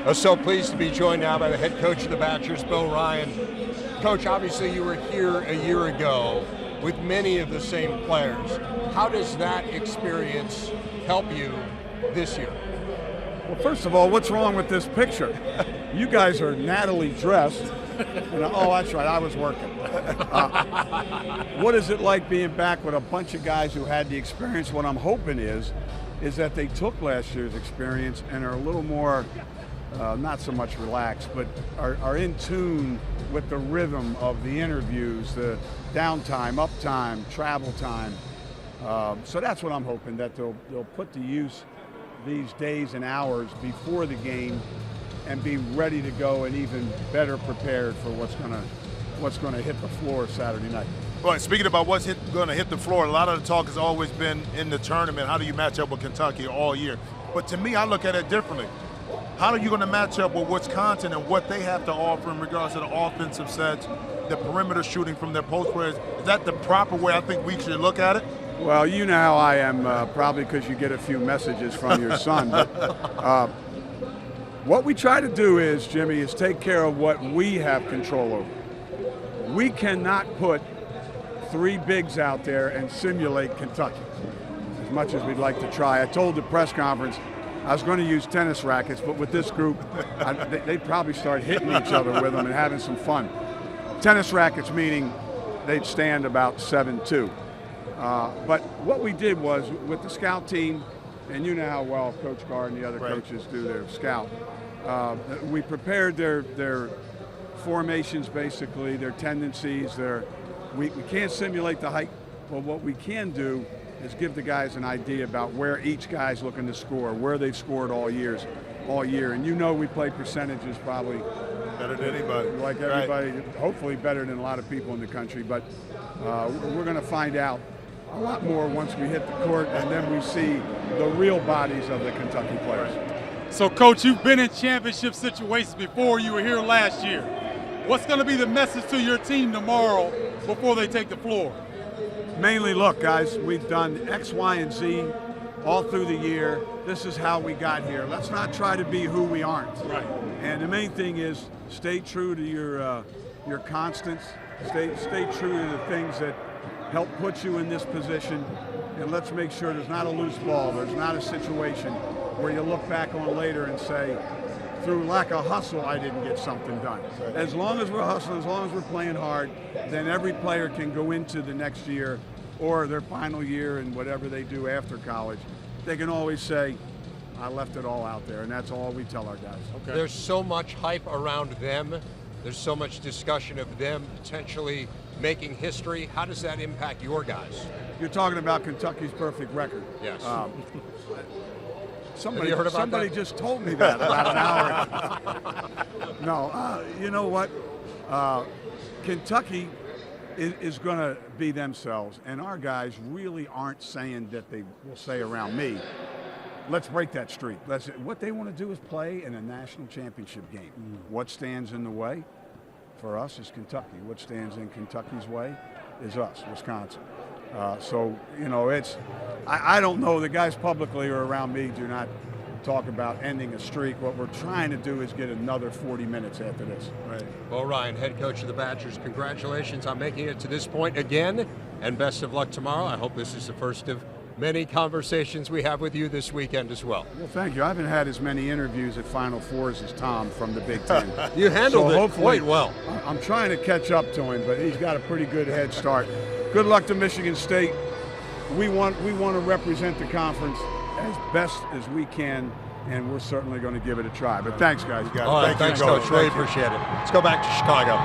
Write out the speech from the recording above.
I'm so pleased to be joined now by the head coach of the Badgers, Bo Ryan. Coach, obviously you were here a year ago with many of the same players. How does that experience help you this year? Well, first of all, what's wrong with this picture? You guys are Natalie dressed. Oh, that's right, I was working. What is it like being back with a bunch of guys who had the experience? What I'm hoping is that they took last year's experience and are a little more, not so much relaxed, but are in tune with the rhythm of the interviews, the downtime, uptime, travel time. So that's what I'm hoping, that they'll put to use these days and hours before the game and be ready to go and even better prepared for what's going to hit the floor Saturday night. Well, speaking about what's going to hit the floor, a lot of the talk has always been in the tournament. How do you match up with Kentucky all year? But to me, I look at it differently. How are you going to match up with Wisconsin and what they have to offer in regards to the offensive sets, the perimeter shooting from their post players? Is that the proper way I think we should look at it? Well, you know how I am, probably because you get a few messages from your son. But, what we try to do is, Jimmy, is take care of what we have control over. We cannot put three bigs out there and simulate Kentucky, as much as we'd like to try. I told the press conference I was going to use tennis rackets, but with this group, they'd probably start hitting each other with them and having some fun. Tennis rackets meaning they'd stand about 7'2". But what we did was, with the scout team, and you know how well Coach Gard and the other coaches do their scout, we prepared their formations, basically, their tendencies. We can't simulate the height, but what we can do is give the guys an idea about where each guy's looking to score, where they've scored all year. And you know we play percentages probably better than anybody. Like everybody, hopefully better than a lot of people in the country, but we're going to find out a lot more once we hit the court and then we see the real bodies of the Kentucky players. So, Coach, you've been in championship situations before. You were here last year. What's going to be the message to your team tomorrow before they take the floor? Mainly, look, guys, we've done X, Y, and Z all through the year. This is how we got here. Let's not try to be who we aren't. Right. And the main thing is stay true to your constants. Stay true to the things that help put you in this position. And let's make sure there's not a loose ball. There's not a situation where you look back on later and say, through lack of hustle, I didn't get something done. As long as we're hustling, as long as we're playing hard, then every player can go into the next year or their final year and whatever they do after college. They can always say, I left it all out there, and that's all we tell our guys. Okay. There's so much hype around them. There's so much discussion of them potentially making history. How does that impact your guys? You're talking about Kentucky's perfect record. Yes. Somebody just told me that about an hour ago. No, you know what? Kentucky is going to be themselves, and our guys really aren't saying that they will say around me, let's break that streak. What they want to do is play in a national championship game. What stands in the way for us is Kentucky. What stands in Kentucky's way is us, Wisconsin. So, you know, I don't know, the guys publicly or around me do not talk about ending a streak. What we're trying to do is get another 40 minutes after this. Right. Bo Ryan, head coach of the Badgers, congratulations on making it to this point again, and best of luck tomorrow. I hope this is the first of many conversations we have with you this weekend as well. Well, thank you. I haven't had as many interviews at Final Fours as Tom from the Big Ten. You handled it quite well. I'm trying to catch up to him, but he's got a pretty good head start. Good luck to Michigan State. We want to represent the conference as best as we can, and we're certainly going to give it a try. But thanks, guys. All right, thanks, Coach. Really appreciate it. Let's go back to Chicago.